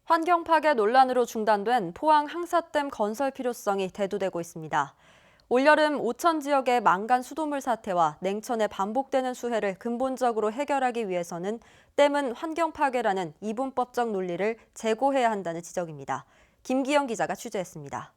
환경 파괴 논란으로 중단된 포항 항사댐 건설 필요성이 대두되고 있습니다. 올여름 오천 지역의 만간 수돗물 사태와 냉천의 반복되는 수해를 근본적으로 해결하기 위해서는 댐은 환경 파괴라는 이분법적 논리를 재고해야 한다는 지적입니다. 김기영 기자가 취재했습니다.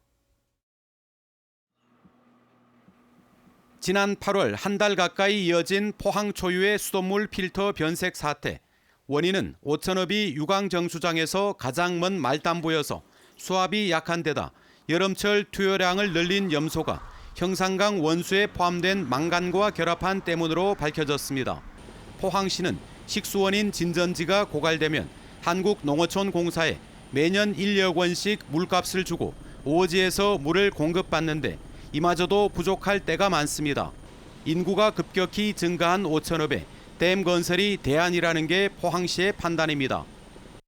지난 8월 한 달 가까이 이어진 포항 초유의 수돗물 필터 변색 사태. 원인은 오천읍이 유광정수장에서 가장 먼 말단부여서 수압이 약한 데다 여름철 투여량을 늘린 염소가 형산강 원수에 포함된 망간과 결합한 때문으로 밝혀졌습니다. 포항시는 식수원인 진전지가 고갈되면 한국농어촌공사에 매년 1억 원씩 물값을 주고 오지에서 물을 공급받는데 이마저도 부족할 때가 많습니다. 인구가 급격히 증가한 오천읍에 댐 건설이 대안이라는 게 포항시의 판단입니다.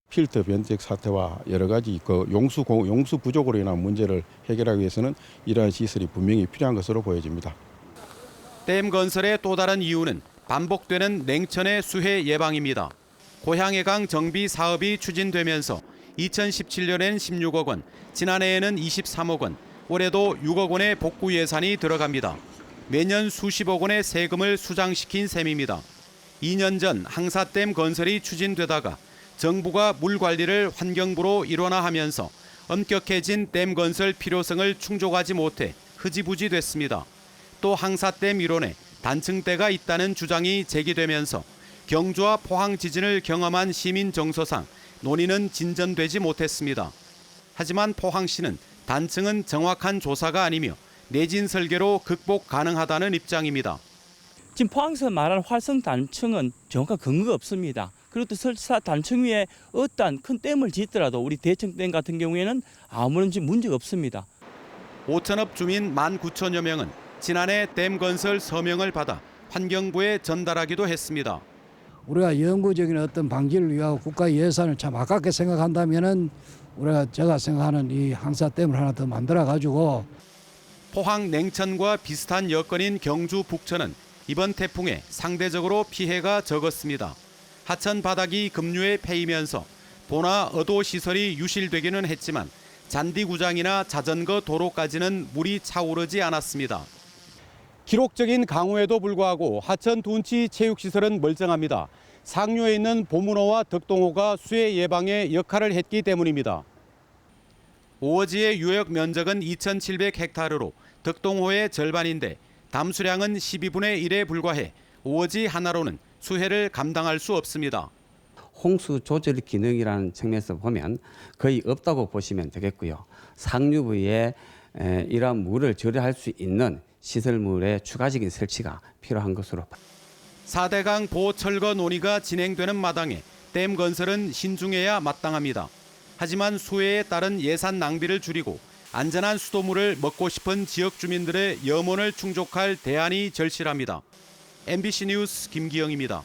필터 변색 사태와 여러 가지 용수 부족으로 인한 문제를 해결하기 위해서는 이러한 시설이 분명히 필요한 것으로 보여집니다. 댐 건설의 또 다른 이유는 반복되는 냉천의 수해 예방입니다. 고향해강 정비 사업이 추진되면서 2017년엔 16억 원, 지난해에는 23억 원, 올해도 6억 원의 복구 예산이 들어갑니다. 매년 수십억 원의 세금을 수장시킨 셈입니다. 2년 전 항사댐 건설이 추진되다가 정부가 물 관리를 환경부로 일원화하면서 엄격해진 댐 건설 필요성을 충족하지 못해 흐지부지 됐습니다. 또 항사댐 이론에 단층대가 있다는 주장이 제기되면서 경주와 포항 지진을 경험한 시민 정서상 논의는 진전되지 못했습니다. 하지만 포항시는 단층은 정확한 조사가 아니며 내진 설계로 극복 가능하다는 입장입니다. 지금 포항에서 말하는 활성 단층은 정확한 근거가 없습니다. 그리고 또 설사 단층 위에 어떠한 큰 댐을 짓더라도 우리 대청댐 같은 경우에는 아무런 문제가 없습니다. 오천읍 주민 19,000여 명은 지난해 댐 건설 서명을 받아 환경부에 전달하기도 했습니다. 우리가 영구적인 어떤 방지를 위하여 국가 예산을 참 아깝게 생각한다면은 제가 생각하는 이 항사댐을 하나 더 만들어 가지고 포항 냉천과 비슷한 여건인 경주 북천은 이번 태풍에 상대적으로 피해가 적었습니다. 하천 바닥이 급류에 패이면서 보나 어도 시설이 유실되기는 했지만 잔디구장이나 자전거 도로까지는 물이 차오르지 않았습니다. 기록적인 강우에도 불구하고 하천 둔치 체육시설은 멀쩡합니다. 상류에 있는 보문호와 덕동호가 수해 예방에 역할을 했기 때문입니다. 오어지의 유역 면적은 2,700헥타르로 덕동호의 절반인데 담수량은 12분의 1에 불과해 오어지 하나로는 수해를 감당할 수 없습니다. 홍수 조절 기능이라는 측면에서 보면 거의 없다고 보시면 되겠고요. 상류 부위에 이러한 물을 절여할 수 있는 시설물의 추가적인 설치가 필요한 것으로. 4대강 보철거 논의가 진행되는 마당에 댐 건설은 신중해야 마땅합니다. 하지만 수해에 따른 예산 낭비를 줄이고 안전한 수돗물을 먹고 싶은 지역 주민들의 염원을 충족할 대안이 절실합니다. MBC 뉴스 김기영입니다.